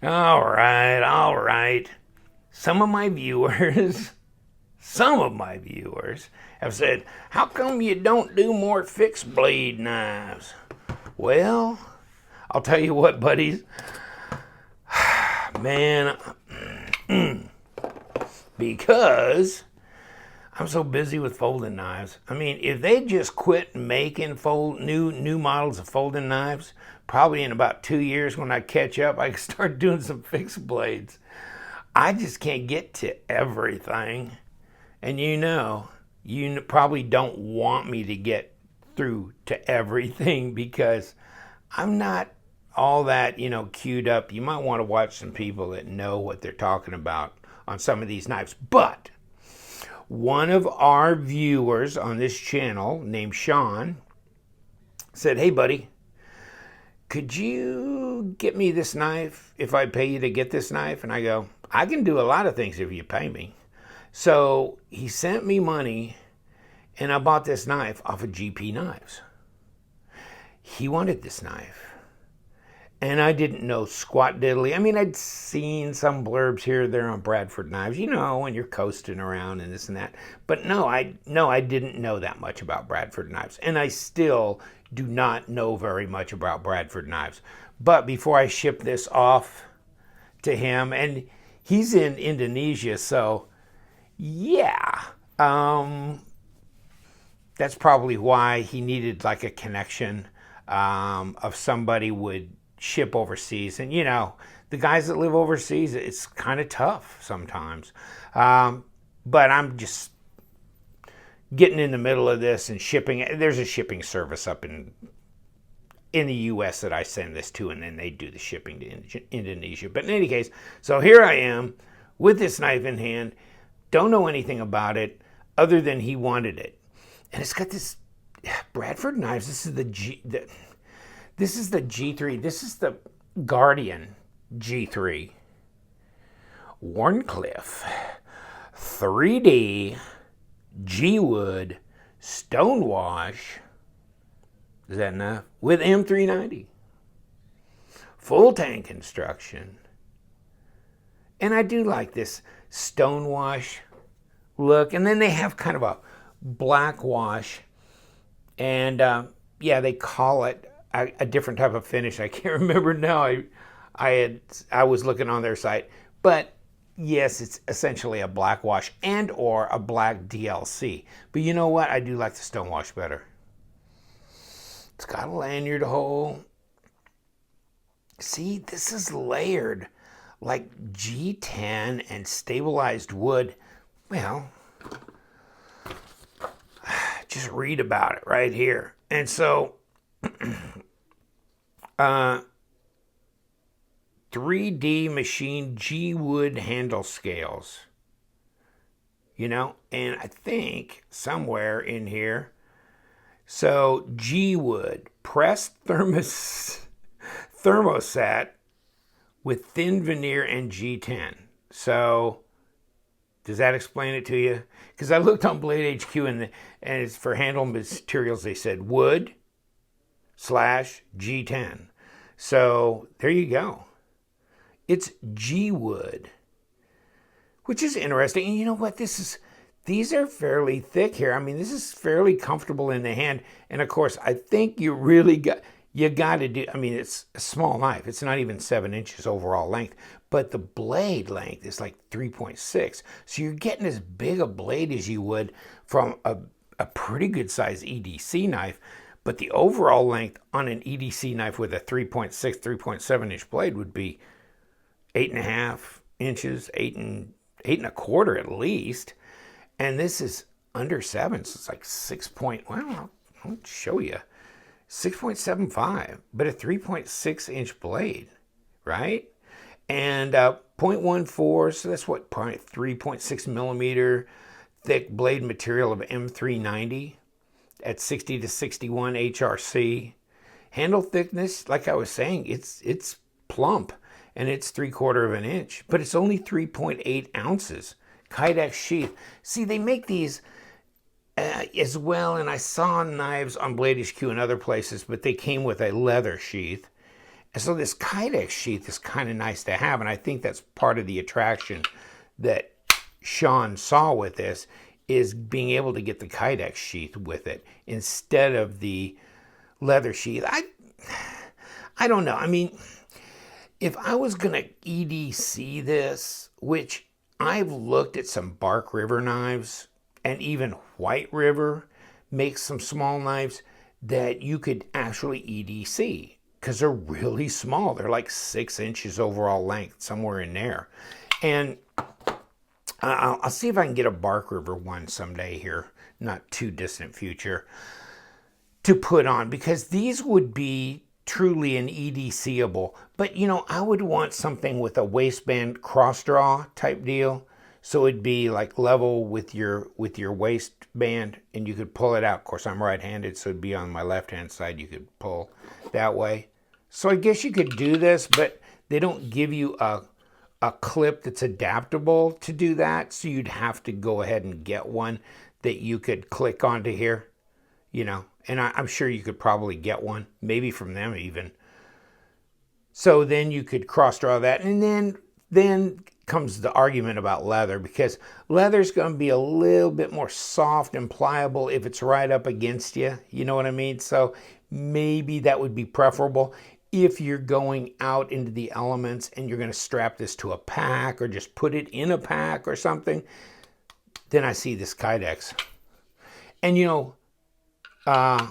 All right, all right. Some of my viewers, some of my viewers have said, how come you don't do more fixed blade knives? Well, I'll tell you what, buddies. Man, because I'm so busy with folding knives. I mean, if they just quit making new models of folding knives, probably in about 2 years when I catch up, I can start doing some fixed blades. I just can't get to everything. And you probably don't want me to get through to everything because I'm not all that, queued up. You might want to watch some people that know what they're talking about on some of these knives. But one of our viewers on this channel named Sean said, hey, buddy, could you get me this knife if I pay you to get this knife? And I go, I can do a lot of things if you pay me. So he sent me money and I bought this knife off of GP Knives. He wanted this knife. And I didn't know squat diddly. I mean, I'd seen some blurbs here or there on Bradford Knives, when you're coasting around and this and that. But no, I didn't know that much about Bradford Knives. And I still do not know very much about Bradford Knives. But before I ship this off to him, and he's in Indonesia, so yeah, that's probably why he needed like a connection of somebody would ship overseas. And the guys that live overseas, it's kind of tough sometimes. But I'm just getting in the middle of this and shipping. There's a shipping service up in the US that I send this to, and then they do the shipping to Indonesia. But in any case, so here I am with this knife in hand. Don't know anything about it other than he wanted it. And it's got this Bradford Knives. This is the G3. This is the Guardian G3. Wharncliffe 3D G-Wood Stonewashed. Is that enough? With M390. Full tank construction. And I do like this Stonewash look. And then they have kind of a blackwash. And they call it a different type of finish. I can't remember now. I was looking on their site. But yes, it's essentially a blackwash and or a black DLC. But you know what? I do like the Stonewash better. It's got a lanyard hole. See, this is layered like G10 and stabilized wood. Well, just read about it right here. And so 3D machine G-Wood handle scales. And I think somewhere in here, so G-Wood pressed thermostat with thin veneer and G10. So does that explain it to you? Because I looked on Blade HQ and it's for handle materials. They said wood / G10. So there you go. It's G-Wood, which is interesting. And you know what? These are fairly thick here. I mean, this is fairly comfortable in the hand. And of course, I think you got to do, I mean, it's a small knife. It's not even 7 inches overall length, but the blade length is like 3.6. So you're getting as big a blade as you would from a pretty good size EDC knife. But the overall length on an EDC knife with a 3.6, 3.7 inch blade would be 8.5 inches, 8.25 at least. And this is under 7, so it's like 6 point, well, I'll show you. 6.75, but a 3.6 inch blade, right? And 0.14, so that's what, 3.6 millimeter thick blade material of M390 at 60 to 61 HRC. Handle thickness, like I was saying, it's plump, and it's 3/4 inch, but it's only 3.8 ounces. Kydex sheath. See, they make these as well, and I saw knives on Blade HQ and other places, but they came with a leather sheath. And so this Kydex sheath is kind of nice to have, and I think that's part of the attraction that Sean saw with this, is being able to get the Kydex sheath with it instead of the leather sheath. I don't know. I mean, if I was going to EDC this, which I've looked at some Bark River knives, and even White River makes some small knives that you could actually EDC, because they're really small. They're like 6 inches overall length, somewhere in there. And I'll see if I can get a Bark River one someday here, not too distant future, to put on, because these would be truly an EDCable. But you know, I would want something with a waistband cross draw type deal, so it'd be like level with your waistband, and you could pull it out. Of course, I'm right-handed, so it'd be on my left-hand side. You could pull that way. So I guess you could do this, but they don't give you a clip that's adaptable to do that, so you'd have to go ahead and get one that you could click onto here, you know, and I'm sure you could probably get one, maybe from them even. So then you could cross draw that, and then comes the argument about leather, because leather's going to be a little bit more soft and pliable if it's right up against you, you know what I mean? So maybe that would be preferable. If you're going out into the elements and you're going to strap this to a pack or just put it in a pack or something, then I see this Kydex. And you know, I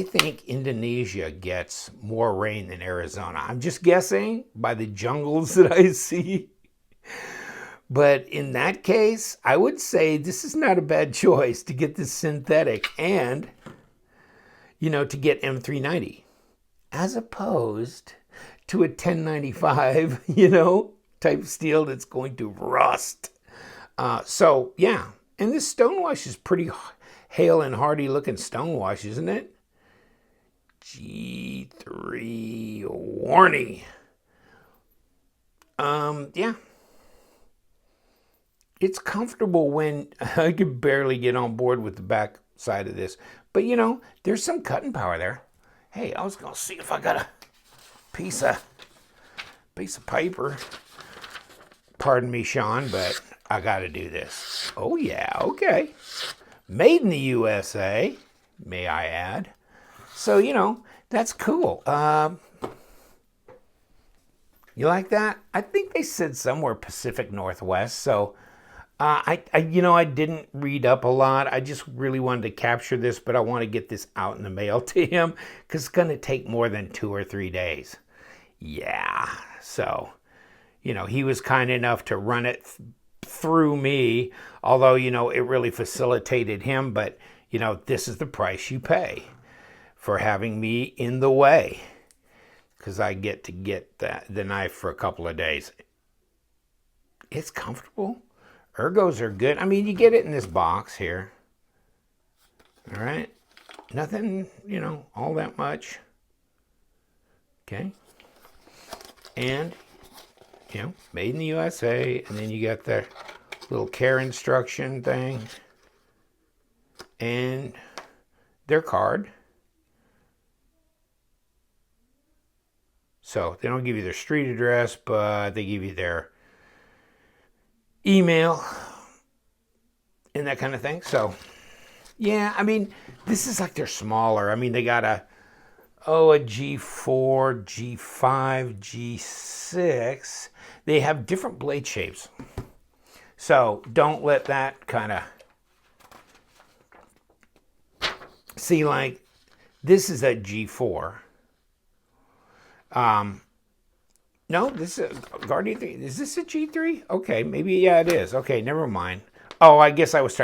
think Indonesia gets more rain than Arizona. I'm just guessing by the jungles that I see. But in that case, I would say this is not a bad choice to get this synthetic and, you know, to get M390. As opposed to a 1095, you know, type steel that's going to rust. So, yeah. And this Stonewash is pretty hale and hardy looking Stonewash, isn't it? G3 Warnie. Yeah. It's comfortable when I could barely get on board with the back side of this. But, you know, there's some cutting power there. Hey, I was going to see if I got a piece of paper. Pardon me, Sean, but I got to do this. Oh, yeah, okay. Made in the USA, may I add. So, you know, that's cool. You like that? I think they said somewhere Pacific Northwest. So, I didn't read up a lot. I just really wanted to capture this, but I want to get this out in the mail to him because it's going to take more than 2 or 3 days. Yeah. So, you know, he was kind enough to run it through me, although, you know, it really facilitated him. But, you know, this is the price you pay for having me in the way, because I get to get the knife for a couple of days. It's comfortable. Ergos are good. I mean, you get it in this box here. All right. Nothing, you know, all that much. Okay. And, you know, made in the USA. And then you got the little care instruction thing. And their card. So they don't give you their street address, but they give you their email and that kind of thing. So, yeah, I mean, this is like they're smaller. I mean, they got a G4, G5, G6. They have different blade shapes. So don't let that kind of... See, like, this is a G4. No, this is a Guardian 3. Is this a G3? Okay, maybe, yeah, it is. Okay, never mind. Oh, I guess I was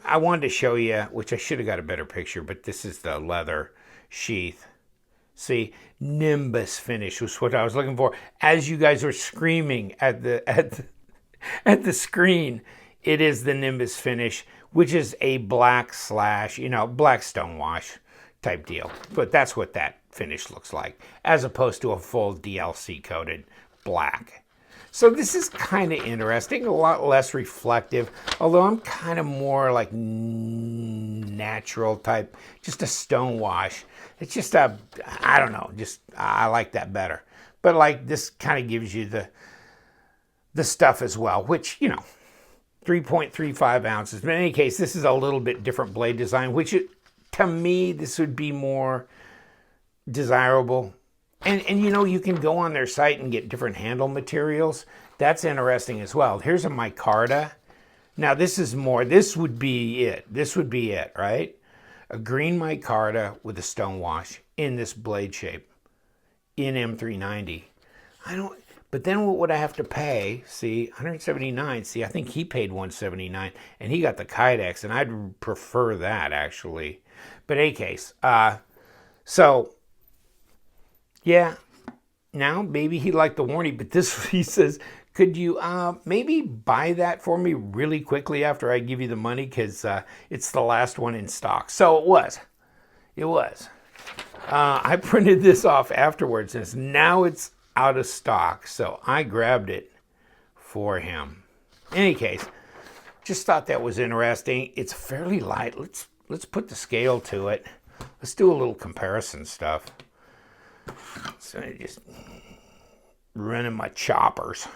I wanted to show you, which I should have got a better picture, but this is the leather sheath. See, Nimbus finish was what I was looking for. As you guys were screaming at the screen, it is the Nimbus finish, which is a black stonewash type deal. But that's what that finish looks like, as opposed to a full DLC coated black. So this is kind of interesting, a lot less reflective, although I'm kind of more like natural type, just a Stonewash. It's just a, I don't know, just I like that better. But like this kind of gives you the stuff as well, which, you know, 3.35 ounces. But in any case, this is a little bit different blade design, which to me, this would be more desirable. And you know, you can go on their site and get different handle materials. That's interesting as well. Here's a micarta. Now this is more, this would be it. This would be it, right? A green micarta with a Stonewash in this blade shape in M390. But then what would I have to pay? See, 179. See, I think he paid 179 and he got the Kydex, and I'd prefer that actually. But in any case, so yeah, now maybe he liked the warranty, but this, he says, could you maybe buy that for me really quickly after I give you the money, because it's the last one in stock. So it was. I printed this off afterwards, and now it's out of stock, so I grabbed it for him. In any case, just thought that was interesting. It's fairly light. Let's put the scale to it. Let's do a little comparison stuff. So I just running my choppers.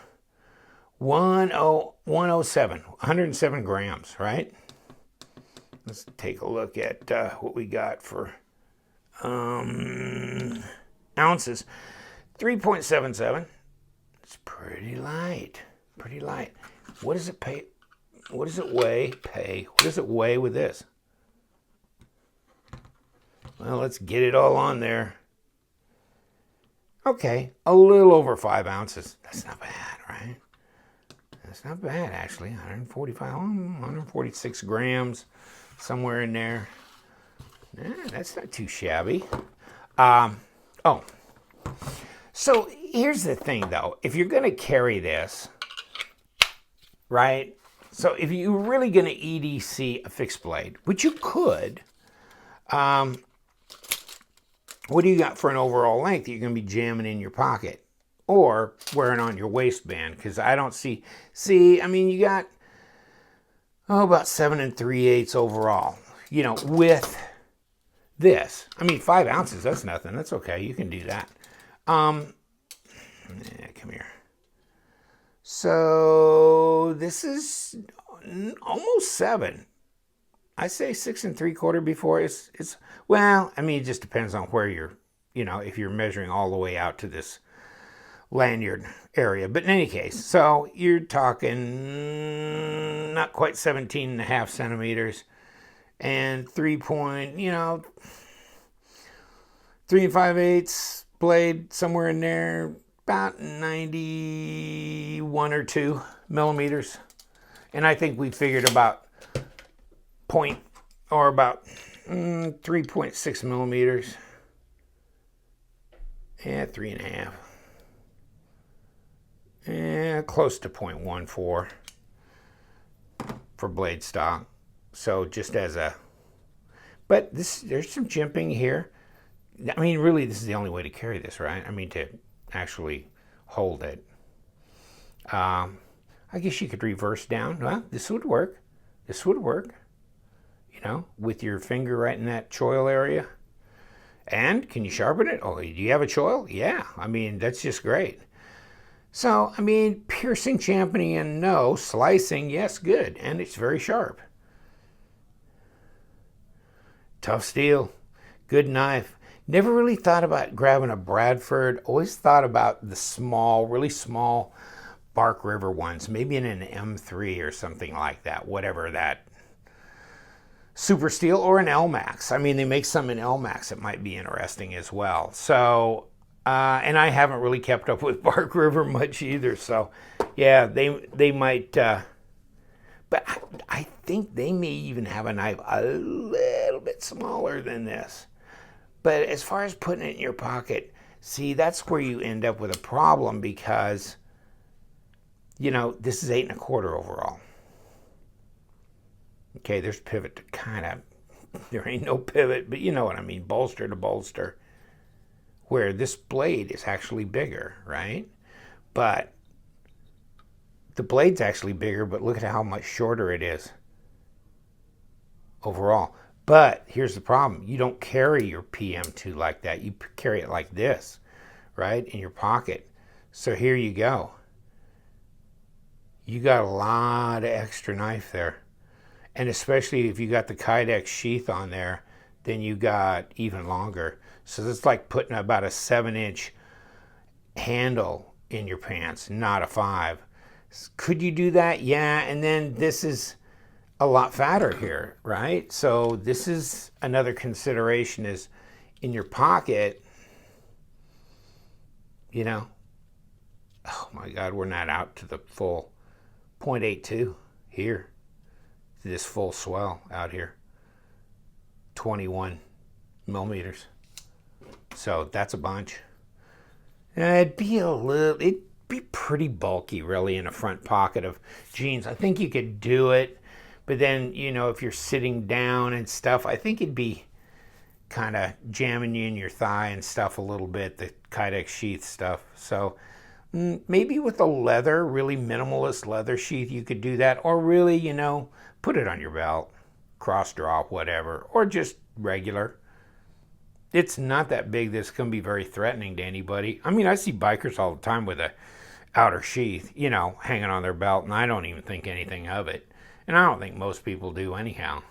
107 grams, right? Let's take a look at what we got for ounces. 3.77. It's pretty light. Pretty light. What does it pay? What does it weigh? What does it weigh with this? Well, let's get it all on there. Okay, a little over 5 ounces. That's not bad, right? That's not bad, actually. 146 grams, somewhere in there. Yeah, that's not too shabby. So here's the thing, though. If you're going to carry this, right? So if you're really going to EDC a fixed blade, which you could, what do you got for an overall length that you're going to be jamming in your pocket or wearing on your waistband? Because I don't see, I mean, you got, about 7 3/8 overall, you know, with this. I mean, 5 ounces, that's nothing. That's okay. You can do that. Come here. So this is almost 7. I say 6 3/4 before. It's well, I mean, it just depends on where you're, you know, if you're measuring all the way out to this lanyard area. But in any case, so you're talking not quite 17.5 centimeters and 3 5/8 blade, somewhere in there, about 91 or 2 millimeters. And I think we figured about 3.6 millimeters. Yeah, 3.5. Yeah, close to 0.14 for blade stock. So just as a, but there's some jimping here. I mean, really, this is the only way to carry this, right? I mean, to actually hold it. I guess you could reverse down. Well, this would work. This would work. You know, with your finger right in that choil area. And can you sharpen it? Oh, do you have a choil? Yeah. I mean, that's just great. So, I mean, piercing, championing, no. Slicing, yes, good. And it's very sharp. Tough steel. Good knife. Never really thought about grabbing a Bradford. Always thought about the small, really small Bark River ones. Maybe in an M3 or something like that. Whatever that. Super steel or an LMAX. I mean, they make some in LMAX. It might be interesting as well. So, and I haven't really kept up with Bark River much either. So, yeah, they might. But I think they may even have a knife a little bit smaller than this. But as far as putting it in your pocket, see, that's where you end up with a problem because, you know, this is 8 1/4 overall. Okay, there's pivot to kind of, there ain't no pivot, but you know what I mean, bolster to bolster, where this blade is actually bigger, right? But the blade's actually bigger, but look at how much shorter it is overall. But here's the problem. You don't carry your PM2 like that. You carry it like this, right, in your pocket. So here you go. You got a lot of extra knife there. And especially if you got the Kydex sheath on there, then you got even longer. So it's like putting about a 7-inch handle in your pants, not a 5. Could you do that? Yeah, and then this is a lot fatter here, right? So this is another consideration, is in your pocket, you know, oh my God, we're not out to the full 0.82 here. This full swell out here, 21 millimeters. So that's a bunch. It'd be pretty bulky really in a front pocket of jeans. I think you could do it, but then, you know, if you're sitting down and stuff, I think it'd be kind of jamming you in your thigh and stuff a little bit, the Kydex sheath stuff. So maybe with a leather, really minimalist leather sheath, you could do that, or really, you know, put it on your belt, cross drop, whatever, or just regular. It's not that big that's going to be very threatening to anybody. I mean, I see bikers all the time with a outer sheath, you know, hanging on their belt, and I don't even think anything of it. And I don't think most people do anyhow.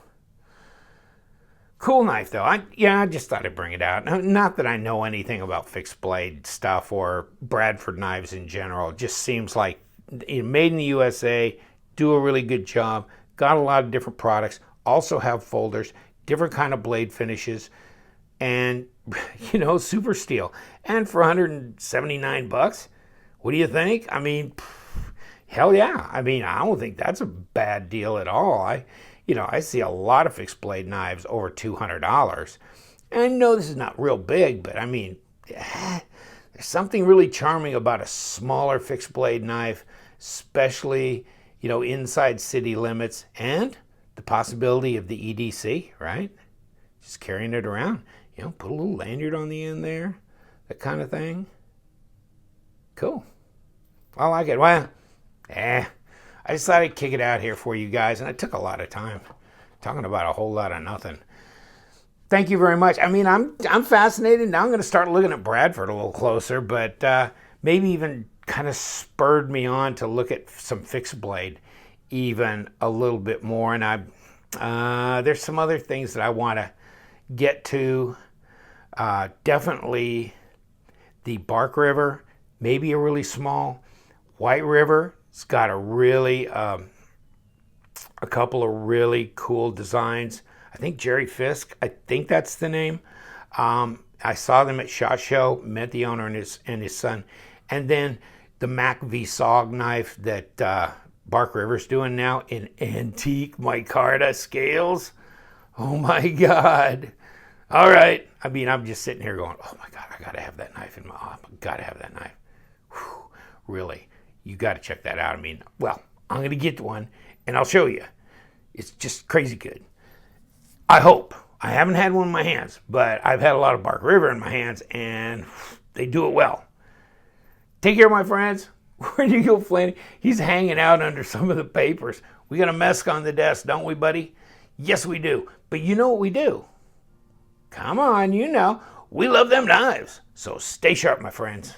Cool knife, though. I just thought I'd bring it out. Not that I know anything about fixed blade stuff or Bradford knives in general. It just seems like made in the USA, do a really good job. Got a lot of different products. Also have folders, different kind of blade finishes, and, you know, super steel. And for $179, what do you think? I mean, hell yeah. I mean, I don't think that's a bad deal at all. I see a lot of fixed blade knives over $200. And I know this is not real big, but I mean, there's something really charming about a smaller fixed blade knife, especially, you know, inside city limits, and the possibility of the EDC, right? Just carrying it around, you know, put a little lanyard on the end there, that kind of thing. Cool. I like it. Well, I just thought I'd kick it out here for you guys, and it took a lot of time talking about a whole lot of nothing. Thank you very much. I mean, I'm fascinated. Now I'm going to start looking at Bradford a little closer, but maybe even kind of spurred me on to look at some fixed blade even a little bit more. And there's some other things that I want to get to. Definitely the Bark River, maybe a really small. White River, it's got a really, a couple of really cool designs. I think Jerry Fisk, I think that's the name. I saw them at SHOT Show, met the owner and his son. And then the Mac V-Sog knife that Bark River's doing now in antique micarta scales. Oh my God. All right. I mean, I'm just sitting here going, oh my God, I got to have that knife in my arm. I got to have that knife. Whew, really. You got to check that out. I mean, well, I'm going to get one and I'll show you. It's just crazy good. I hope. I haven't had one in my hands, but I've had a lot of Bark River in my hands and they do it well. Take care, my friends. Where do you go, Flanny? He's hanging out under some of the papers. We got a mess on the desk, don't we, buddy? Yes, we do. But you know what we do? Come on, you know. We love them knives. So stay sharp, my friends.